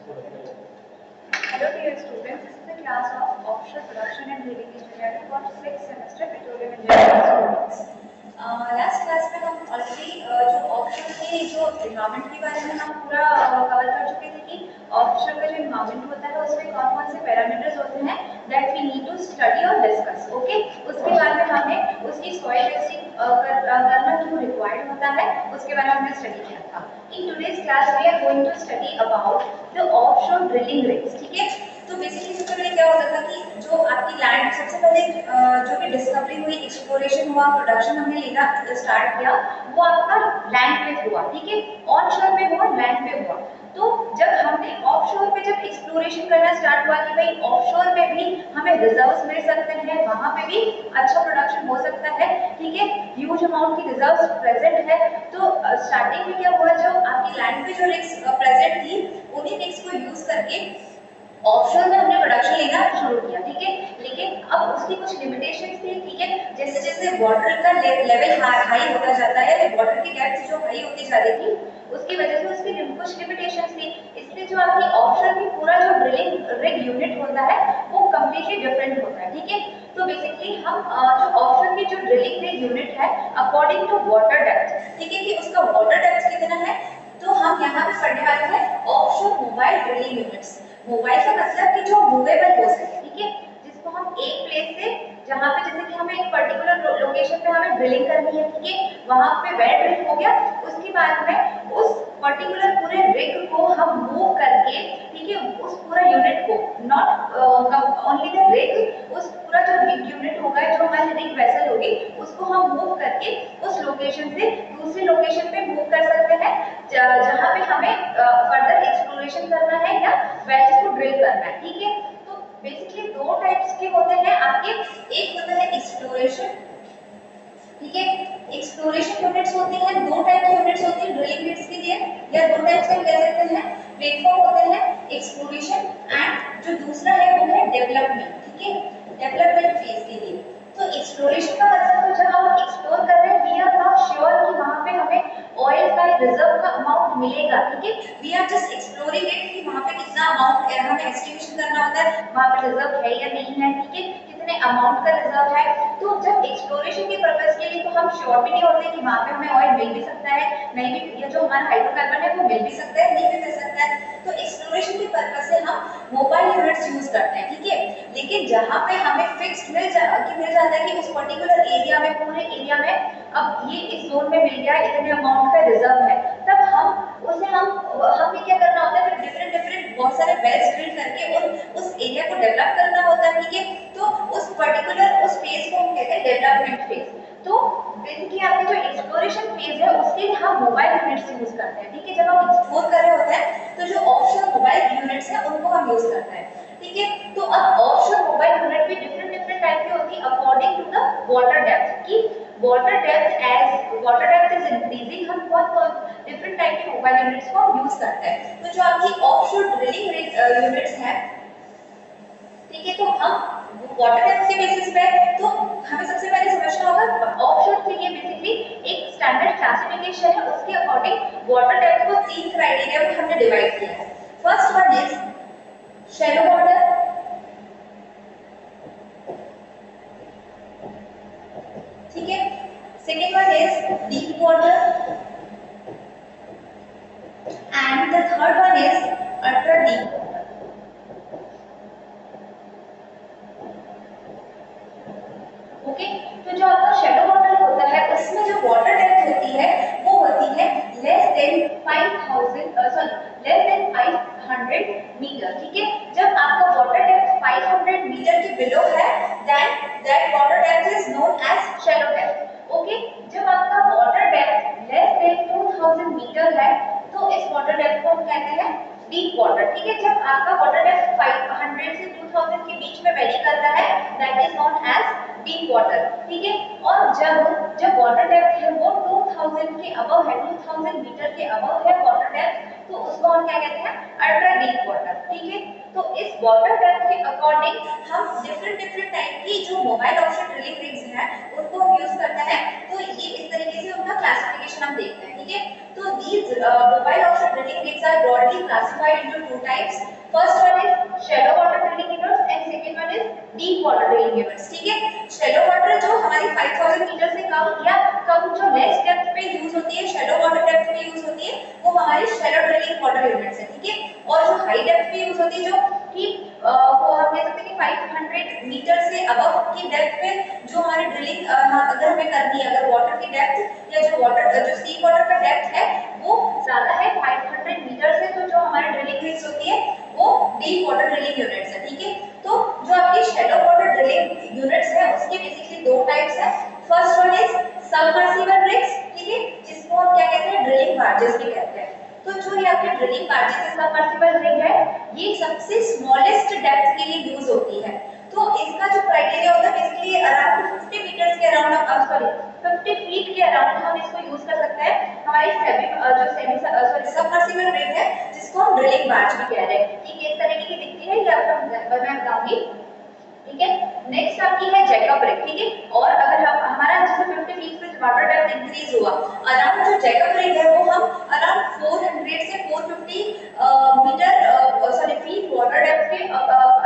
Hello dear students, this is the class of Offshore Production and Drilling Engineering for 6th semester Petroleum Engineering students. Last class में हम already जो offshore के जो environment के बारे में हम पूरा कवर कर चुके थे कि ऑफशोर का जो एनवायरनमेंट होता है उसमें कौन कौन से पैरामीटर्स होते हैं that we need to study और डिस्कस. ओके, उसके बाद में हमने उसकी सॉइल टेस्टिंग करना क्यों रिक्वायर्ड होता है उसके बारे में हमने स्टडी किया था. In today's class we are going to study about the offshore drilling rigs. ठीक है, तो बेसिकली सबसे पहले क्या होता था कि जो आपकी लैंड सबसे पहले जो भी डिस्कवरी हुई, एक्सप्लोरेशन हुआ, प्रोडक्शन हमने लेना स्टार्ट किया, वो आपका लैंड पे हुआ. ठीक है, ऑनशोर पे हुआ, लैंड पे हुआ. तो जब हमने ऑफशोर पे जब एक्सप्लोरेशन करना स्टार्ट हुआ कि भाई ऑफशोर में भी हमें रिजर्व्स मिल सकते हैं, वहां पे भी अच्छा प्रोडक्शन हो सकता है. ठीक है, ह्यूज अमाउंट की रिजर्व्स प्रेजेंट है. तो स्टार्टिंग में क्या हुआ, जो आपकी लैंड पे जो रिग्स प्रेजेंट थी उन्हीं रिग्स को यूज करके ऑफशोर में हमने प्रोडक्शन लेना शुरू किया. ठीक है, लेकिन अब उसकी कुछ लिमिटेशंस थी. ठीक है, जैसे जैसे वाटर का लेवल हाई होता जाता है, वाटर की डेप्थ जो हाई होती जा रही थी, उसकी वजह से उसकी कुछ लिमिटेशंस थी. इसलिए जो आपकी ऑफशोर की पूरा जो ड्रिलिंग रिग यूनिट होता है वो कम्प्लीटली डिफरेंट होता है. ठीक है, तो बेसिकली हम जो ऑफशोर की जो ड्रिलिंग रिग यूनिट है अकॉर्डिंग टू वाटर डेप्थ, ठीक है, कि उसका वाटर डेप्थ कितना है, तो हम यहाँ पे पढ़ने वाले हैं offshore mobile drilling units. Mobile का मतलब कि जो मूवेबल हो सके. ठीक है, जिसको हम एक प्लेस से, जहाँ पे जैसे कि हमें एक पर्टिकुलर लोकेशन पे हमें ड्रिलिंग करनी है, ठीक है, वहां पे वेल ड्रिल हो गया, उसके बाद में उस पर्टिकुलर पूरे रिग को हम मूव करके, ठीक है, उस पूरा यूनिट को, नॉट ओनली द रिग, उस पूरा जो रिग यूनिट होगा, जो हमारी रिग वेसल होगी, उसको हम मूव करके उस लोकेशन से दूसरी लोकेशन पे मूव कर सकते हैं जहाँ पे हमें फर्दर एक्सप्लोरेशन करना है या वेल्स को ड्रिल करना है. ठीक है, तो बेसिकली दो टाइप्स के होते हैं आपके. एक होता है एक्सप्लोरेशन. ठीक है, एक्सप्लोरेशन यूनिट्स होते हैं, दो टाइप के यूनिट्स होते हैं ड्रिलिंग रिग्स के लिए, या दो टाइप्स के कह सकते हैं प्लेटफॉर्म होते हैं, एक्सप्लोरेशन एंड जो दूसरा है वो है डेवलपमेंट. ठीक है, डेवलपमेंट फेज के लिए. तो एक्सप्लोरेशन का मतलब जब हम एक्सप्लोर कर रहे हैं, वी आर नॉट श्योर कि वहां पे हमें ऑयल का रिजर्व का अमाउंट मिलेगा. ठीक है, we are just exploring it कि वहां पे कितना अमाउंट हमें एस्टिमेशन करना होता है, वहां पे रिजर्व है या नहीं है. ठीक है, कितने अमाउंट का रिजर्व है. तो जब एक्सप्लोरेशन के पर्पस के लिए तो हम श्योर भी नहीं होते कि वहां पे हमें ऑयल मिल भी सकता है, नहीं भी, या जो हमारा हाइड्रोकार्बन है वो मिल भी सकता है, नहीं भी मिल सकता है. तो एक्सप्लोरेशन के पर्पस से हम मोबाइल यूनिट्स यूज करते हैं. ठीक है, लेकिन जहां पे हमें फिक्स्ड मिल जाता है कि उस पर्टिकुलर एरिया में, पूरे एरिया में अब ये इस जोन में मिल गया, इतने अमाउंट का रिजर्व है, तब हमें क्या करना होता है, फिर डिफरेंट बहुत सारे वेल्स ड्रिल करके और उस एरिया को डेवलप करना होता है. ठीक है, तो उस पर्टिकुलर उस फेज को हम कहते हैं डेवलपमेंट फेज. तो बेसिकली आपके जो एक्सप्लोरेशन फेज है उसके लिए हम मोबाइल यूनिट्स यूज करते हैं. ठीक है, जब हम एक्सप्लोर कर रहे होते हैं तो जो ऑफशोर मोबाइल यूनिट्स हैं उनको हम यूज करते हैं. ठीक है, तो अब ऑफशोर मोबाइल यूनिट भी डिफरेंट टाइप की होती है according to the water depth. की वाटर डेप्थ इज इंक्रीजिंग, हम बहुत डिफरेंट टाइप के मोबाइल यूनिट्स को यूज करते हैं. तो जो आपकी ऑफशोर ड्रिलिंग यूनिट्स हैं, ठीक है, तो हम वाटर डेप्थ के बेसिस पे, तो हमें सबसे पहले समझना होगा ऑफशोर के लिए बेसिकली एक स्टैंडर्ड क्लासिफिकेशन है, उसके अकॉर्डिंग वाटर डेप्थ को तीन क्राइटेरिया में हमने डिवाइड किया है. First one is shallow water, ठीक है, second one is deep water and the third one is ultra deep water. Okay, तो जो आपका शैलो वाटर होता है उसमें जो वाटर डेप्थ होती है वो होती है लेस देन 500 मीटर. ठीक है, जब आपका वाटर डेप्थ 500 मीटर के बिलो है then that water depth is known as shallow depth. Okay, जब आपका water depth less than 2000 metre है तो इस वाटर डेप्थ को हम कहते हैं डीप वाटर. ठीक है, जब आपका वाटर डेप्थ 500 से 2000 के बीच में वेरी करता है that is known as deep water. ठीक है, और जब वाटर डेप्थ है वो 2000 के अबव है, 2000 मीटर के अबव है वाटर डेप्थ, तो उसको हम क्या कहते हैं, अल्ट्रा डीप वाटर. ठीक है, तो इस वाटर डेप्थ के अकॉर्डिंग हम डिफरेंट टाइप की जो मोबाइल ऑफशोर ड्रिलिंग रिग्स हैं उनको हम यूज करते हैं. तो ये इस तरीके से उनका क्लासिफिकेशन हम देखते हैं. ठीक है, तो So these mobile offshore drilling rigs are broadly classified into two types. First one is shallow water drilling units and second one is deep water drilling units. ठीक है, shallow water जो हमारी 5000 मीटर से कम या कम जो लेस डेप्थ पे use होती है, shallow water डेप्थ पे यूज होती है, वो हमारी shallow drilling water units है, ठीक है। और जो हाई डेप्थ पे यूज होती है, जो कि वो हम कह सकते हैं कि 500 मीटर से अबव की डेप्थ पे जो हमारी ड्रिलिंग अगर हमें करनी है, अगर वाटर की डेप्थ या जो सी वाटर का डेप्थ है वो ज्यादा है 500 मीटर से, तो जो हमारी ड्रिलिंग रिग्स होती है वो डीप वाटर ड्रिलिंग यूनिट्स है, ठीक है। तो जो आपकी शैलो वाटर ड्रिलिंग यूनिट्स है उसके बेसिकली दो टाइप्स है। First one is submersible rigs, ठीक है, जिसको हम क्या कहते हैं, ड्रिलिंग बार्जेस भी कहते हैं। तो जो ये आपके ड्रिलिंग बार्जेस है, सबमर्सिबल रिग है, ये सबसे स्मॉलेस्ट डेप्थ के लिए यूज होती है। तो इसका जो क्राइटेरिया होता है बेसिकली अराउंड 50 मीटर्स के अराउंड, सॉरी 50 फीट के अराउंड हम इसको यूज कर सकते हैं। हमारी सबमर्सिबल रिग है जिसको हम ड्रिलिंग बार्ज भी कह रहे हैं, ठीक है। इस तरीके की दिखती है, ये आपको मैं बताऊंगी, ठीक है। नेक्स्ट आपकी है जैकअप रिग, ठीक है। और अगर हम हमारा जैसे 50 फीट से वाटर डेप्थ इंक्रीज हुआ, अराउंड जो जैकअप रिग है वो हम अराउंड 400 से 450 metre sorry feet water depth के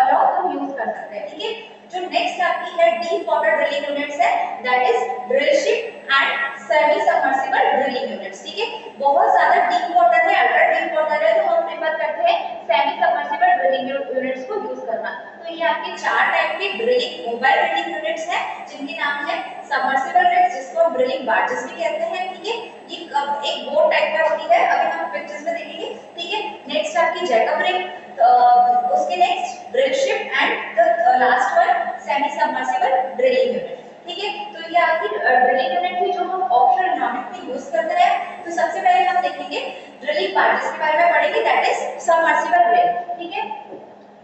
अलाउ हम यूज कर सकते हैं, ठीक है। जो नेक्स्ट आपकी है डीप वाटर ड्रिलिंग यूनिट्स है, that is drill ship and semi submersible drilling units, ठीक है। बहुत ज्यादा डीप वाटर है, अल्ट्रा डीप वाटर है, तो हम प्रेफर करते हैं सेमी सबमर्सिबल ड्रिलिंग यूनिट्स को यूज करना। तो ये आपके चार टाइप के ड्रिलिंग मोबाइल ड्रिलिंग यूनिट्स हैं जिनके नाम है सबमर्सिबल रिग्स, जिसको हम ड्रिलिंग बार्जेस भी कहते हैं, ठीक है। ये एक बोट टाइप का होती है, अभी हम पिक्चर्स में देखेंगे, ठीक है। नेक्स्ट आपकी जैकअप रिग, उसके next drill ship and the last one semi submersible drilling unit, ठीक है। तो ये आपकी ड्रिलिंग यूनिट थी जो हम ऑफशोर एनवायरनमेंट में यूज करते हैं। तो सबसे पहले हम देखेंगे ड्रिलिंग बार्जेस के बारे में पढ़ेंगे, दैट इज सबमर्सिबल रिग, ठीक है।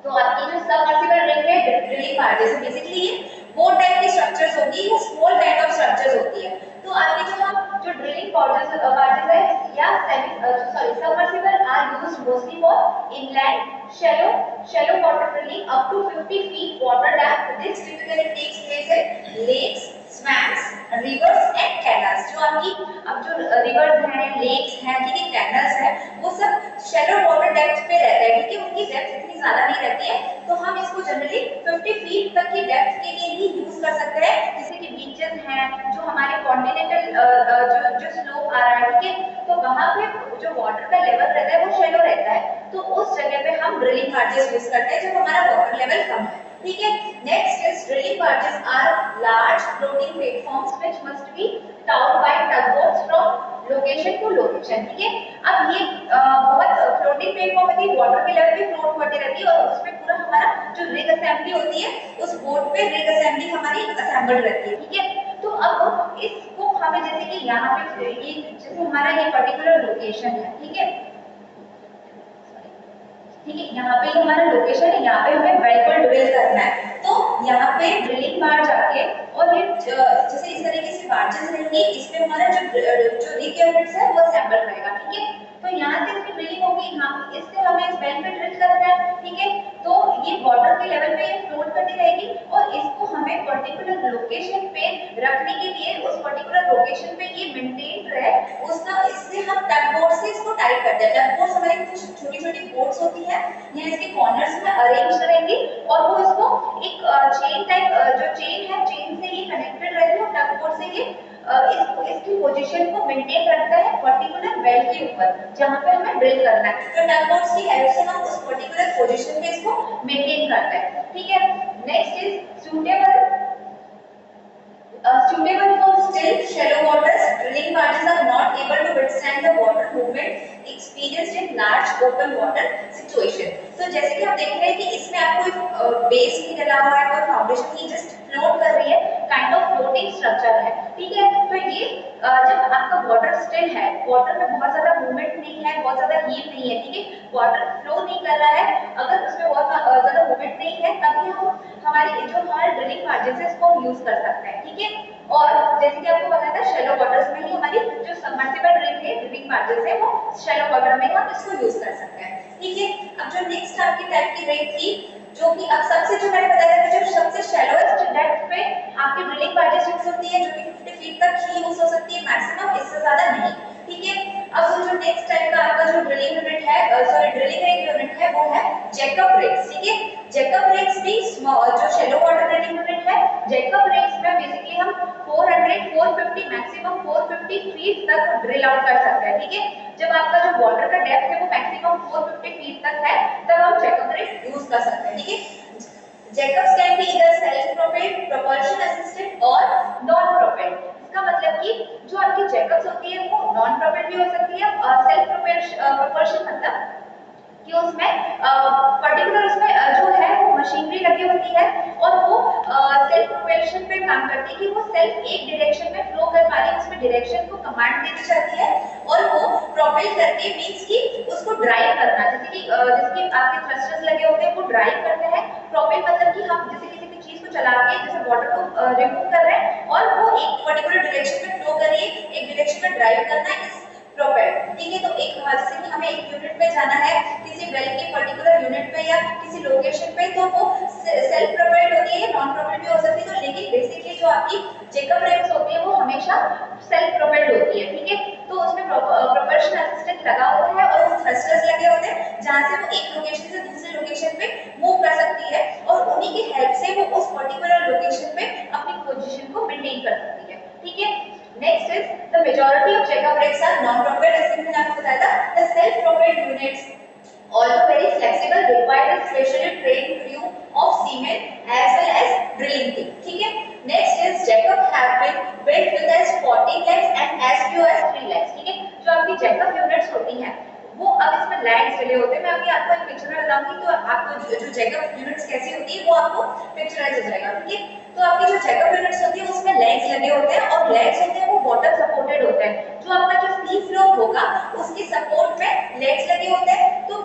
तो आपकी जो सबमर्सिबल रिग है ड्रिलिंग बार्जेस बेसिकली ये बोट टाइप की स्ट्रक्चर्स होती है, स्मॉल काइंड ऑफ स्ट्रक्चर्स होती है। तो आपकी जो ड्रिलिंग बार्जेस है या submersible are used mostly for inland shallow water drilling up to 50 feet water depth. This typically takes place in lakes, swamps, rivers and canals. जो आपकी अब जो rivers हैं, lakes हैं, ठीक है, canals हैं, वो सब shallow water depth पे रहते हैं, ठीक है। उनकी depth इतनी ज्यादा नहीं रहती है, तो हम इसको जनरली 50 फीट तक की depth के लिए ही यूज कर सकते हैं। जैसे कि बीचेस हैं, जो हमारे कॉन्टिनेंटल जो स्लोप आ रहा है, ठीक है, तो वहां पे जो वाटर का लेवल रहता है वो शैलो रहता है, तो उस जगह पे हम ड्रिलिंग बार्जेस यूज करते हैं जब हमारा वाटर लेवल कम है, ठीक है। Next is drilling barges are large floating platforms which must be towed by tugboats from location to location, ठीक है। अब ये बहुत फ्लोटिंग प्लेटफॉर्म होती है, वाटर के लेवल पे फ्लोट होती रहती है और उसमें पूरा हमारा जो रिग असेंबली होती है, उस बोट पे रिग असेंबली हमारी असेंबल्ड रहती है, ठीक है। तो अब इसको हमें जैसे कि यहाँ पे ये जैसे हमारा ये पर्टिकुलर लोकेशन है, ठीक है, ठीक है, यहाँ पे हमारा लोकेशन है, यहाँ पे हमें वेल ड्रिल करना है। तो यहाँ पे ड्रिलिंग बार्ज आके और ये जैसे इस तरीके से बार्जेस रहेंगी, इसमें हमारा जो रिग यूनिट्स है वो असेंबल रहेगा, ठीक है। तो यहाँ से इसकी ड्रिलिंग होगी, यहाँ इससे हमें इस वेल पे ड्रिल करना है, ठीक है। तो ये वाटर के लेवल पे ये फ्लोट करती रहेगी और इसको हमें पर्टिकुलर लोकेशन पे रखने के लिए उस पर्टिकुलर लोकेशन पे ये मेंटेन रहे, उसका इससे हम टगबोट से इसको टाइट करते हैं। टगबोट हमारी कुछ छोटी-छोटी बोट्स होती है, ये इसके कॉर्नर्स में अरेंज रहेंगी और वो इसको एक चेन टाइप जो चेन है, चेन से ये कनेक्टेड रहती है, टगबोट से ये इसकी पोजीशन को मेंटेन रखता है पर्टिकुलर वेल के ऊपर जहां पे हमें ड्रिल करना है। तो टगबोट्स की हेल्प से हम उस पर्टिकुलर पोजीशन पे इसको मेंटेन करते हैं, ठीक है। Next is suitable for still shallow waters. Drilling barges are not able to withstand the water movement experienced in large open water situation. तो जैसे कि आप देख रहे हैं कि इसमें आपको एक बेस नहीं डला हुआ है, कोई फाउंडेशन नहीं, जस्ट फ्लोट कर रही है, काइंड ऑफ फ्लोटिंग स्ट्रक्चर है, ठीक है। तो ये जब आपका वाटर स्टिल है, वाटर में बहुत ज्यादा मूवमेंट नहीं है, बहुत ज्यादा हीट नहीं है, ठीक है, वाटर फ्लो नहीं कर रहा है, अगर उसमें बहुत ज्यादा मूवमेंट नहीं है, तभी हम हमारे ड्रिलिंग बार्जेस है इसको यूज कर सकते हैं, ठीक है। और जैसे कि आपको बताया था शैलो वाटर्स में ही हमारी जो सबमर्सिबल ड्रिलिंग बार्जेस है वो शैलो वाटर में हम इसको यूज कर सकते हैं, ठीक है। अब जो नेक्स्ट आपकी टाइप की रिग थी, जो कि अब सबसे जो मैंने बताया था जो सबसे शैलोएस्ट डेप्थ पे आपकी ड्रिलिंग बार्जेस यूज होती है, जो कि 50 फीट तक ही यूज हो सकती है मैक्सिमम, इससे ज्यादा नहीं, ठीक है। अब जो नेक्स्ट टाइप का आपका जो ड्रिलिंग यूनिट है, सॉरी ड्रिलिंग रिग यूनिट है, वो है जैकब रिग्स। ठीक है, जैकब रिग्स भी जो शैलो वाटर ड्रिलिंग यूनिट है, जैकब रिग्स में बेसिकली हम 400 450 मैक्सिमम 450 फीट तक ड्रिल आउट कर सकते हैं। ठीक है, जब आपका जो वाटर का डेप्थ है वो मैक्सिमम 450 फीट तक है, तब हम जैकब रिग यूज कर सकते हैं। ठीक है, Jacobs can be either self-propelled, propulsion assisted और non-propelled। इसका मतलब कि जो आपकी जैकब्स होती है वो नॉन प्रोपेल्ड भी हो सकती है, और सेल्फ प्रोपल्शन मतलब कि उसमें पर्टिकुलर उसमें जो है वो मशीनरी लगी होती है और वो सेल्फ प्रोपल्शन पे काम करती है कि वो सेल्फ एक डायरेक्शन में फ्लो कर पा रही है, उसमें डायरेक्शन को कमांड देनी चाहती है और वो प्रोपेल करके मींस कि उसको ड्राइव करना, जैसे कि आपके थ्रस्टर्स लगे होते हैं वो ड्राइव करते हैं। प्रोपेल मतलब कि हम जैसे किसी भी चीज को चला के जैसे वाटर को रिमूव कर रहे हैं और वो एक पर्टिकुलर डायरेक्शन में फ्लो कर रही है, एक डायरेक्शन में ड्राइव करना है इस प्रोपेल। ठीक है, तो एक जैसे कि हमें एक यूनिट पे जाना है किसी वेल के पर्टिकुलर यूनिट पे या किसी लोकेशन पे, तो वो सेल्फ प्रोपेल्ड होती है, नॉन प्रोपेल्ड भी हो सकती है, तो लेकिन बेसिकली जो आपकी जैकब रिग्स होती है वो हमेशा सेल्फ प्रोपेल्ड होती है। ठीक है, तो उसमें प्रोपल्शन असिस्टेंट लगा होता है और थ्रस्टर्स लगे होते हैं जहां से वो एक लोकेशन से दूसरे लोकेशन पे मूव कर सकती है और उन्हीं की हेल्प से वो उस पर्टिकुलर लोकेशन पे अपनी पोजीशन को मेंटेन कर सकती है। ठीक है, next is the majority of Jacob rigs are non-propelled, जैसे मैंने आपको बताया था। The self-propelled units, although very flexible, require a specially trained crew of seamen as well as drilling team. ठीक है, next is Jacob have been built with as 14 legs and as few as 3 legs। ठीक है, जो आपकी Jacob units होती हैं वो अब इसमें लेग्स डले होते हैं। मैं अभी आपको एक पिक्चर में बताऊंगी तो आपको जो जैकब यूनिट्स कैसी होती है वो आपको पिक्चराइज हो जाएगा। ठीक है, तो आपकी जो जैकब यूनिट्स होती है उसमें लेग्स लगे होते हैं और लेग्स होते हैं वो बॉटम सपोर्टेड होते हैं। जो आपका जो सी फ्लोर होगा उसके सपोर्ट में लेग्स लगे होते हैं, तो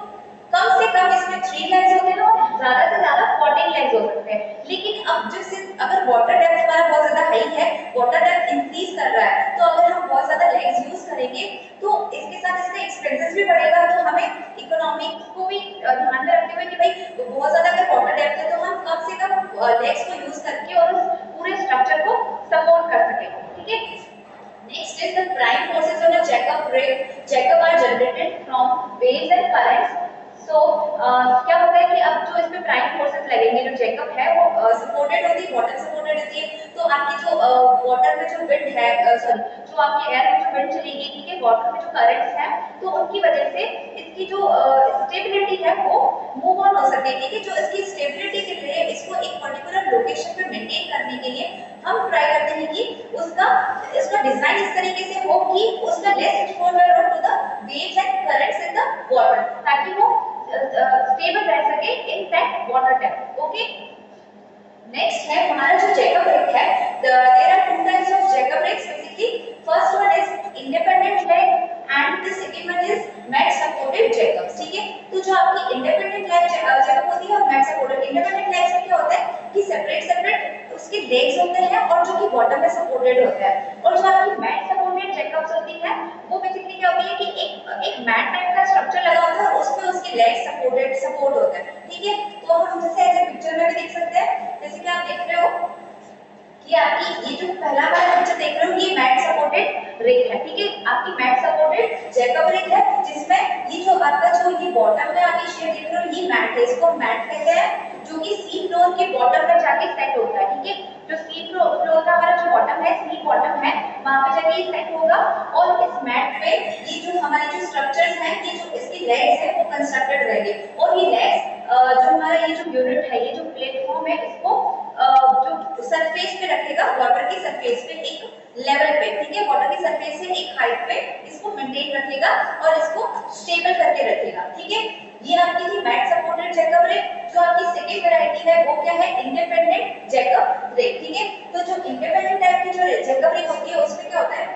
कम से कम इसमें 3 लेग्स होते हैं और ज्यादा से ज्यादा 14 लेग्स हो सकते हैं। लेकिन अब जैसे अगर वाटर डेप्थ हमारा बहुत ज्यादा हाई है, वाटर डेप्थ इंक्रीज कर रहा है, तो अगर हम बहुत ज्यादा लेग्स यूज करेंगे तो इसके साथ इसका एक्सपेंसेस भी बढ़ेगा। तो हमें इकोनॉमिक्स को भी ध्यान में रखते हुए कि भाई बहुत ज्यादा अगर वाटर डेप्थ है तो हम कम से कम लेग्स को यूज करके और उस पूरे स्ट्रक्चर को सपोर्ट कर सकें। ठीक है, next is the prime forces on a Jacob rig. Jacob are generated from waves and currents. So क्या होता है कि अब जो इसमें प्राइम फोर्सेस लगेंगे, जो जैकब है वो सपोर्टेड होती है, वाटर सपोर्टेड होती है, तो आपकी जो वाटर में जो विंड है, सॉरी जो आपके एयर में जो विंड चलेगी, ठीक है, वाटर में जो करंट्स हैं, तो उनकी वजह से इसकी जो स्टेबिलिटी है वो मूव ऑन हो सकती है। ठीक है, जो इसकी स्टेबिलिटी के लिए इसको एक पर्टिकुलर लोकेशन पे मेंटेन करने के लिए हम ट्राई करते हैं कि इसका डिजाइन इस तरीके से हो कि उसका लेस एक्सपोजर हो to the waves and currents in the water, ताकि वो स्टेबल रह सके in that water depth. Okay, next है हमारा जो जैकब रिग है, there are 2 types of jackup rigs basically. First one is independent leg and the second one is mat supported jackups. ठीक है, तो जो आपकी इंडिपेंडेंट लेग जैकब होती है और मैट सपोर्टेड, इंडिपेंडेंट लेग्स में क्या होता है कि सेपरेट उसके लेग्स होते हैं और जो कि बॉटम में सपोर्टेड होता है, और जो आपकी मैट सपोर्टेड जैकब्स होती है वो बेसिकली क्या होती है कि एक मैट टाइप का स्ट्रक्चर लगा होता है और उसमें उसके लेग्स सपोर्ट होते हैं। ठीक है, तो हम जैसे ऐसे पिक्चर में भी देख सकते हैं, जैसे कि आप देख रहे हो कि आपकी ये जो पहला वाला पिक्चर देख रहे हो ये मैट सपोर्टेड रिग है। ठीक है, आपकी मैट सपोर्टेड जैकब रिग है जिसमें ये जो आपका जो ये बॉटम में आप ये शेप देख रहे हो ये मैट है, इसको मैट कहते हैं, जो कि सी फ्लोर के बॉटम में जाके सेट होता है। ठीक है, जो सी फ्लोर का हमारा जो बॉटम है, सी बॉटम है, वहां पे जाके ये सेट होगा और इस मैट पे ये जो हमारे जो स्ट्रक्चर्स हैं, ये जो इसकी लेग्स है वो कंस्ट्रक्टेड रहेंगे और ये लेग्स जो हमारा ये जो यूनिट है, ये जो प्लेटफॉर्म है, इसको जो सरफेस पे रखेगा, वाटर की सरफेस पे एक लेवल पे। ठीक है, वाटर की सरफेस से एक हाइट पे इसको मेंटेन रखेगा और इसको स्टेबल करके रखेगा। ठीक है, ये आपकी थी मैट सपोर्टेड जैकब रिग। जो आपकी सेकंड वैरायटी है वो क्या है, इंडिपेंडेंट जैकब रिग। ठीक है, तो जो इंडिपेंडेंट टाइप की जो जैकब रिग होती है उसमें क्या होता है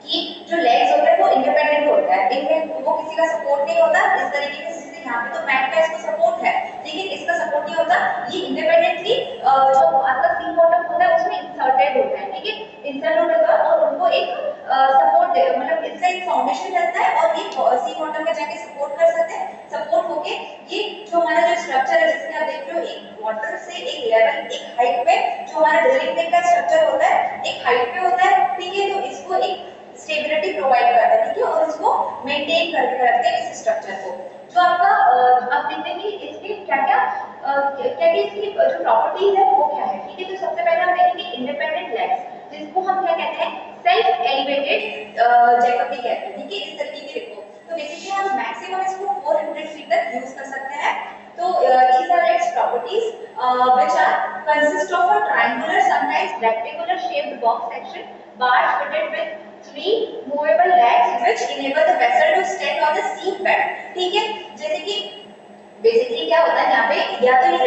कि जो लेग्स होते हैं वो इंडिपेंडेंट होता है, इनमें वो किसी का सपोर्ट नहीं होता। इस तरीके से जैसे यहाँ पे तो मैट का इसको सपोर्ट है लेकिन इसका सपोर्ट नहीं होता, ये इंडिपेंडेंटली जो आपका सी बॉटम होता है उसमें इंसर्टेड होता है। ठीक है, इंसर्टेड होता है और उनको एक सपोर्ट दे, मतलब इसका एक फाउंडेशन रहता है और ये सी बॉटम में जाके सपोर्ट कर सकते हैं। सपोर्ट होके ये जो हमारा जो स्ट्रक्चर है, जिसमें आप देख रहे हो एक वाटर से एक लेवल, एक हाइट पे जो हमारा ड्रिलिंग रिग का स्ट्रक्चर होता है एक हाइट पे होता है। ठीक है, तो इसको एक स्टेबिलिटी प्रोवाइड करता है। ठीक है और इसको मेंटेन करके रखते हैं इस स्ट्रक्चर को। जो आपका आप देखते हैं कि इसके क्या क्या इसकी जो प्रॉपर्टीज है वो क्या है, ठीक है। तो सबसे पहले हम देखेंगे इंडिपेंडेंट लेग्स, जिसको हम क्या कहते हैं, सेल्फ एलिवेटेड जैकब भी कहते हैं, ठीक है। इस तरीके की देखो, तो बेसिकली हम मैक्सिमम इसको 400 फीट तक यूज कर सकते हैं। तो these are its properties which are consist of a triangular sometimes rectangular shaped box section bars fitted with three movable legs which enable the vessel to stand on the seam bed, ठीक है। जैसे कि basically क्या होता है यहाँ पे, या तो ये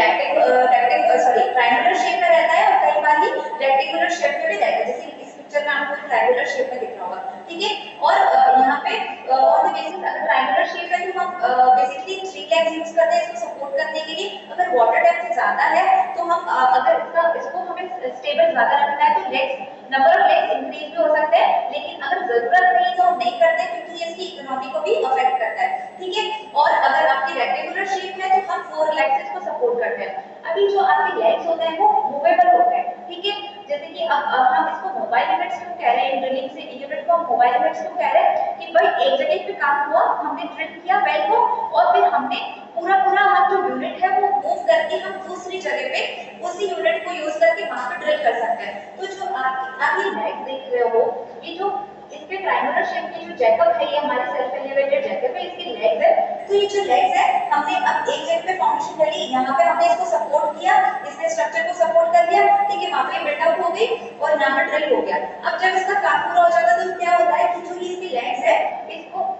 ट्रायंगुलर शेप में रहता है और कई बार ही रेक्टेंगुलर शेप में भी रहता है, जैसे इस पिक्चर में आपको ट्रायंगुलर शेप में दिख रहा होगा, ठीक है। और यहाँ पे ऑन द बेसिस अगर ट्रायंगुलर शेप है तो हम बेसिकली 3 लेग्स यूज करते हैं इसको सपोर्ट करने के लिए। अगर वाटर डेप्थ ज्यादा है तो हम अगर इसको हमें स्टेबल ज्यादा रखना है तो legs, number of legs increase भी हो सकते हैं, लेकिन अगर जरूरत नहीं तो हम नहीं करते क्योंकि ये इसकी इकोनॉमी को भी अफेक्ट करता है, ठीक है। और अगर आपकी रेक्टेंगुलर शेप है तो हम 4 लेग्स को सपोर्ट करते हैं। अभी जो आपके लेग्स होते हैं वो मूवेबल होते हैं, ठीक है। जैसे कि अब हम इसको मोबाइल यूनिट्स क्यों कह रहे हैं, ड्रिलिंग से यूनिट को हम मोबाइल यूनिट्स क्यों कह रहे हैं कि भाई एक जगह पे काम हुआ, हमने ड्रिल किया वेल को और फिर हमने पूरा हम जो यूनिट है वो मूव करके हम दूसरी जगह पे उसी यूनिट को यूज करके वहां पे ड्रिल कर सकते हैं। तो जो आप ये लेग्स देख रहे हो, ये जो इसके ट्रायंगुलर शेप की जो जैकब है, ये हमारे सेल्फ एलिवेटेड जैकब है, इसकी लेग्स है। तो ये जो लेग्स है हमने अब एक जगह पे फाउंडेशन डाली, यहाँ पे हमने इसको सपोर्ट किया, इसने स्ट्रक्चर को सपोर्ट कर दिया, ठीक है। वहां पे बिल्डअप हो गई और यहाँ पे ड्रिल हो गया। अब जब इसका काम पूरा हो जाता है तो क्या होता है कि जो ये इसकी लेग्स है इसको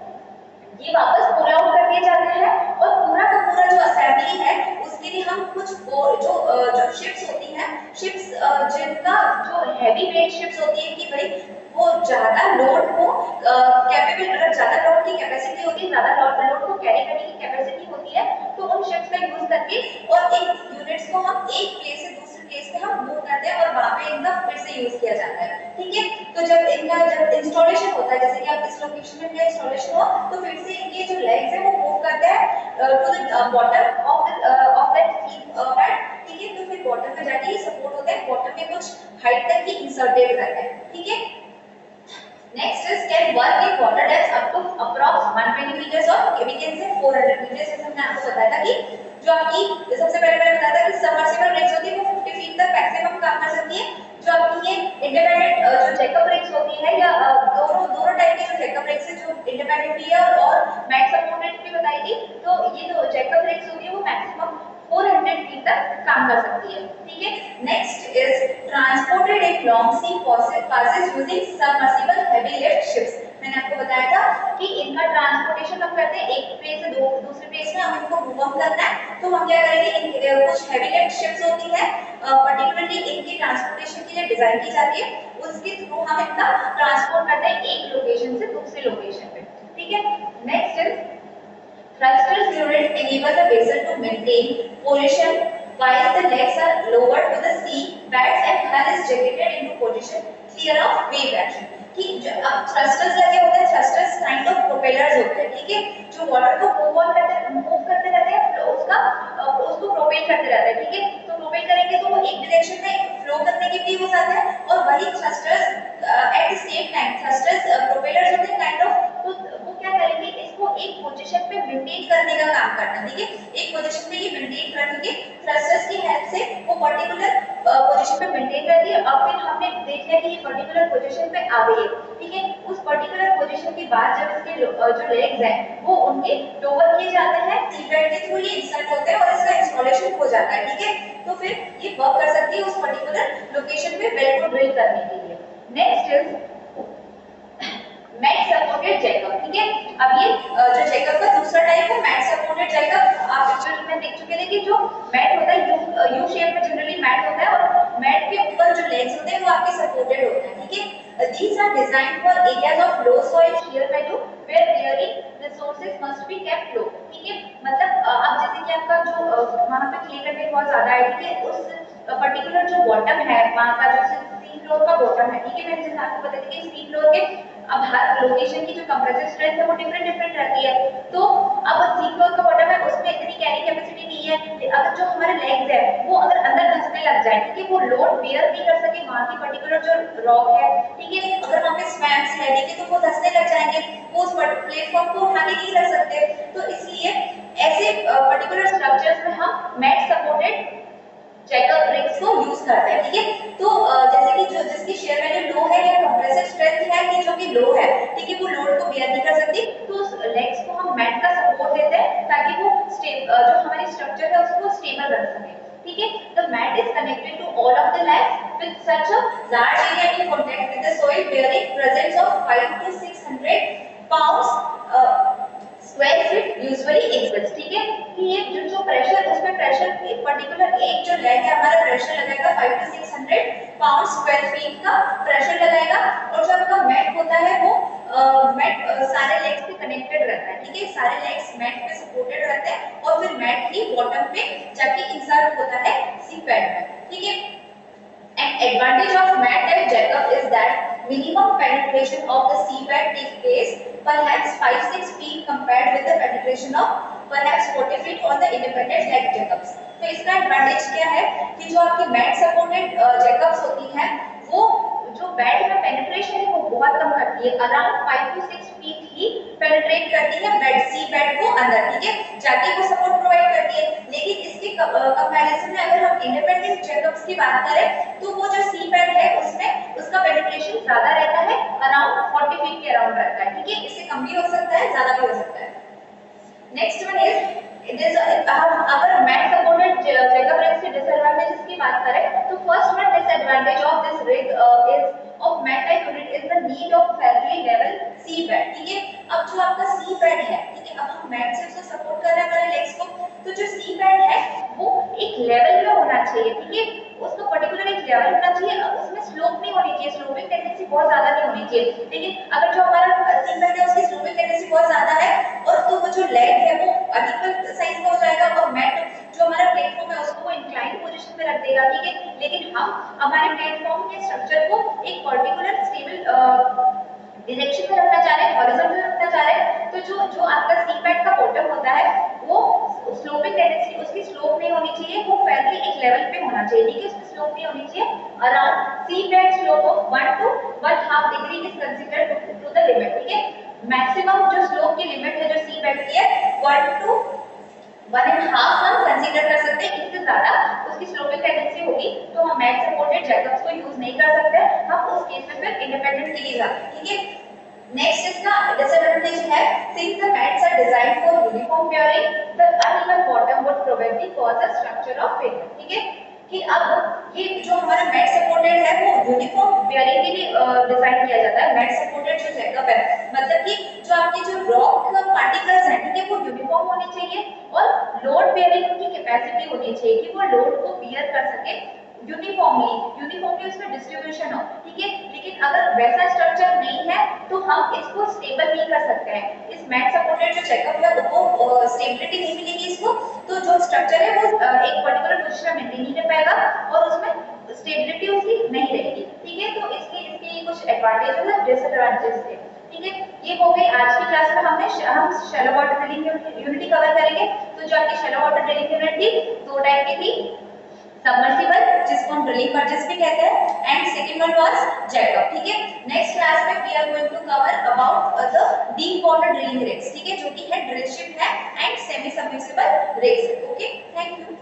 ये वापस पुल आउट कर दिए जाते हैं और पूरा का पूरा जो असेंबली है उसके लिए हम कुछ जो शिप्स होती हैं, शिप्स जिनका जो हैवी वेट शिप्स होती है कि भाई वो ज्यादा लोड को कैपेबल, मतलब ज्यादा लोड की कैपेसिटी होती है, ज्यादा लोड को कैरी करने की कैपेसिटी होती है, तो उन शिप्स का यूज करके और एक यूनिट्स को हम एक प्लेस से दूसरे प्लेस पे हम मूव करते हैं और वहां पे इनका फिर से यूज किया जाता है, ठीक है। तो जब इंस्टॉलेशन होता है, जैसे कि आप इस लोकेशन में इंस्टॉलेशन हो तो फिर से इनके जो लेग्स है वो मूव करते हैं to the bottom of that sleep bed, ठीक है। तो फिर बॉटम में जाके ये सपोर्ट होता है, बॉटम में कुछ हाइट तक ही इंसर्टेड रहता है, ठीक है। Next is can work in water depth up to approx 120 meters or we can say 400 meters। जैसे हमने आपको बताया था कि जो आपकी सबसे पहले मैंने बताया था कि सबमर्सिबल रिग्स होती है वो 50 फीट तक मैक्सिमम काम कर सकती है। जो आपकी ये इंडिपेंडेंट जो जैकब रिग्स होती है या दोनों टाइप की जो जैकब रिग्स है, जो इंडिपेंडेंट भी है और मैट सपोर्टेड भी बताई थी, तो ये जो जैकब रिग्स होती है वो मैक्सिमम 400 फीट तक काम कर सकती है, ठीक है। Next is transported in long sea passes using submersible heavy lift ships. मैंने आपको बताया था कि इनका ट्रांसपोर्टेशन हम करते हैं एक प्लेस से दूसरे प्लेस में, हम इनको मूव ऑन करना है तो हम क्या करेंगे, कुछ हेवी लिफ्ट शिप्स होती है पर्टिकुलरली इनकी ट्रांसपोर्टेशन के लिए डिजाइन की जाती है, उसके थ्रू हम इनका ट्रांसपोर्ट करते हैं एक लोकेशन से दूसरे लोकेशन पे, ठीक है। Next is thrusters unit enable the vessel to maintain position while the legs are lowered to the sea beds and hull is jacketed into position clear of wave action। कि अब thrusters लगे होते हैं, thrusters kind of propellers होते हैं, ठीक है, जो वाटर को मूव करते रहते हैं, उसको प्रोपेल करते रहते हैं, ठीक है। तो प्रोपेल करेंगे तो वो एक डायरेक्शन में फ्लो करने के लिए हो जाता है और वही thrusters at the same time thrusters propellers होते हैं काइंड ऑफ, तो वो क्या करेंगे, इसको एक पोजीशन पे मेंटेन करने का काम करना है, ठीक है। एक पोजीशन पे ये मेंटेन रखेंगे थ्रस्टर्स की हेल्प से, वो पर्टिकुलर पोजीशन पे मेंटेन करती है और फिर हमने देख लिया कि ये पर्टिकुलर पोजीशन पे आ गई है, ठीक है। उस पर्टिकुलर पोजीशन के बाद जब इसके जो लेग्स हैं वो उनके लोअर किए जाते हैं, सीबेड के थ्रू ये इंसर्ट होते हैं और इसका इंस्टॉलेशन हो जाता है, ठीक है। तो फिर ये वर्क कर सकती है उस पर्टिकुलर लोकेशन पे वेल को ड्रिल करने के लिए। Next is mat supported jackup, ठीक है। अब ये जो जैकब का दूसरा टाइप है मैट सपोर्टेड जैकब, आप पिक्चर में देख चुके थे कि जो मैट होता है यू शेप में जनरली मैट होता है और मैट के ऊपर जो लेग्स होते हैं वो आपके सपोर्टेड होते हैं, ठीक है। These are designed for areas of low soil shear value where clearing resources must be kept low, ठीक है। मतलब अब जैसे कि आपका जो वहां पे क्ले कंटेंट बहुत ज्यादा है, ठीक है, उस पर्टिकुलर जो बॉटम है वहां का जो सी फ्लोर का बॉटम है, ठीक है। मैंने जैसे आपको बताया कि सी फ्लोर के अब हर लोकेशन की जो कंप्रेसिव स्ट्रेंथ है वो डिफरेंट रहती है, तो अब सी फ्लोर का बॉटम है उसमें इतनी कैरी कैपेसिटी नहीं है, अगर जो हमारे लेग्स है वो अगर अंदर धंसने लग जाए, ठीक है, वो लोड बेयर नहीं कर सके वहाँ की पर्टिकुलर जो रॉक है, ठीक है, अगर वहाँ पे स्वैम्प्स है, ठीक है, तो वो धंसने लग जाएंगे, वो उस प्लेटफॉर्म को उठा के नहीं रख सकते। तो इसलिए ऐसे पर्टिकुलर स्ट्रक्चर्स में हम मैट सपोर्टेड चेकअप रिग्स को यूज करते हैं, ठीक है। तो जैसे कि जो जिसकी शेयर वैल्यू लो है या कंप्रेसिव स्ट्रेंथ है कि जो कि लो है, ठीक है, वो लोड को बेयर नहीं कर सकती, तो उस लेग्स को हम मैट का सपोर्ट देते हैं ताकि वो जो हमारी स्ट्रक्चर है उसको स्टेबल रख सके, ठीक है। The mat is connected to all of the legs with such a large area in contact with the soil bearing presence of 5 to 600 pounds square feet usually exist, ठीक है, कि ये जो प्रेशर उसमें प्रेशर एक पर्टिकुलर एक जो leg है हमारा प्रेशर लगाएगा 5 to 600 पाउंड स्क्वायर फीट का प्रेशर लगाएगा, और जो आपका मैट होता है वो मैट सारे लेग्स से कनेक्टेड रहता है, ठीक है, सारे लेग्स मैट पे सपोर्टेड रहते हैं और फिर मैट ही बॉटम पे जाके इंसर्ट होता है सी पैड में, ठीक है। An advantage of mat type jackup is that minimum penetration of the seabed takes place perhaps 5-6 feet compared with the penetration of perhaps 40 feet on the independent leg jackups. तो इसका advantage क्या है कि जो आपकी मैट सपोर्टेड जैकअप्स होती हैं वो जो बेड में पेनिट्रेशन है वो बहुत कम करती है, around 5 to 6 feet he penetrate करती है बेड सी बेड को अंदर, ठीक है, जाके वो सपोर्ट प्रोवाइड करती है। लेकिन इसके कंपैरिजन में अगर हम इंडिपेंडेंट जैकअप्स की बात करें तो वो जो सी बेड है उसमें उसका पेनिट्रेशन ज्यादा रहता है, अराउंड 40 फीट के अराउंड रहता है, ठीक है, इससे कम भी हो सकता है, ज्यादा भी हो सकता है। नेक्स्ट वन इज अगर मैट सपोर्टेड जैकअप रिग्स के डिसएडवांटेजेस की बात करें तो first one disadvantage of this rig is of mat type unit is the need of fairly level sea bed, ठीक है। अब जो आपका सी बेड है, ठीक है, अब हम मैट से उसको सपोर्ट कर रहे हैं हमारे लेग्स को, तो जो सी बेड है वो एक लेवल पे होना चाहिए, ठीक है, उसका पर्टिकुलर एक लेवल होना चाहिए, उसमें स्लोप नहीं होनी चाहिए, स्लोपिंग टेंडेंसी बहुत ज्यादा नहीं होनी चाहिए, लेकिन अगर जो हमारा सी बेड है उसकी स्लोपिंग टेंडेंसी बहुत ज्यादा है और तो वो जो लेग है वो अधिक साइज का हो जाएगा और मैट जो हमारा प्लेटफॉर्म है उसको वो इंक्लाइन पोजीशन पे रख देगा, ठीक है, लेकिन हम हमारे प्लेटफॉर्म के स्ट्रक्चर को एक पर्टिकुलर स्टेबल डायरेक्शन में रखना चाह रहे हैं, हॉरिजॉन्टल रखना चाह रहे हैं, तो जो जो आपका सी बेड का बॉटम होता है वो स्लोपिंग टेंडेंसी उसकी स्लोप नहीं होनी चाहिए, वो फेयरली एक लेवल पे होना चाहिए, ठीक है, उसमें स्लोप नहीं होनी चाहिए, around sea bed slope of 1 to 1/2 degree is considered to the limit, ठीक है, मैक्सिमम जो स्लोप की लिमिट है जो सी बेड की है 1 to 1.5 हम कंसीडर कर सकते हैं, इससे ज्यादा उसकी स्लोपिंग टेंडेंसी होगी तो हम मैट सपोर्टेड जैकअप्स को यूज नहीं कर सकते, हम उस केस में फिर इंडिपेंडेंट के लिए जाते हैं, ठीक है। नेक्स्ट इसका डिसएडवांटेज है since the mats are designed for uniform bearing the uneven bottom would probably cause a structure of failure, ठीक है, कि अब ये जो हमारा मैट सपोर्टेड है वो यूनिफॉर्म बेयरिंग के लिए डिजाइन किया जाता है, मैट सपोर्टेड जो जैकअप है मतलब कि जो आपके जो रॉक पार्टिकल्स हैं, ठीक है, वो यूनिफॉर्म होने चाहिए और लोड बेयरिंग की कैपेसिटी होनी चाहिए कि वो लोड को बियर कर सके यूनिफॉर्मली उसमें डिस्ट्रीब्यूशन हो, ठीक है, लेकिन अगर वैसा स्ट्रक्चर नहीं है तो हम इसको स्टेबल नहीं कर सकते हैं, इस मैट सपोर्टेड जो चेकअप है वो स्टेबिलिटी नहीं मिलेगी इसको, तो जो स्ट्रक्चर है वो एक पर्टिकुलर पोजीशन में नहीं रह पाएगा और उसमें स्टेबिलिटी उसकी नहीं रहेगी, ठीक है, तो इसके कुछ एडवांटेजेस और डिसएडवांटेजेस थे, ठीक है। ये हो गई आज की क्लास में हम shallow water drilling unity cover करेंगे, तो जो आपकी शैलो वाटर ड्रिलिंग यूनिट थी दो टाइप की थी, सबमर्सिबल जिसको हम ड्रिलिंग बर्जेस भी कहते हैं and second one was jackup, ठीक है। नेक्स्ट क्लास में we are going to cover about the deep water drilling rigs, ठीक है, जो कि है ड्रिल शिप है and semi submersible rigs, okay, thank you.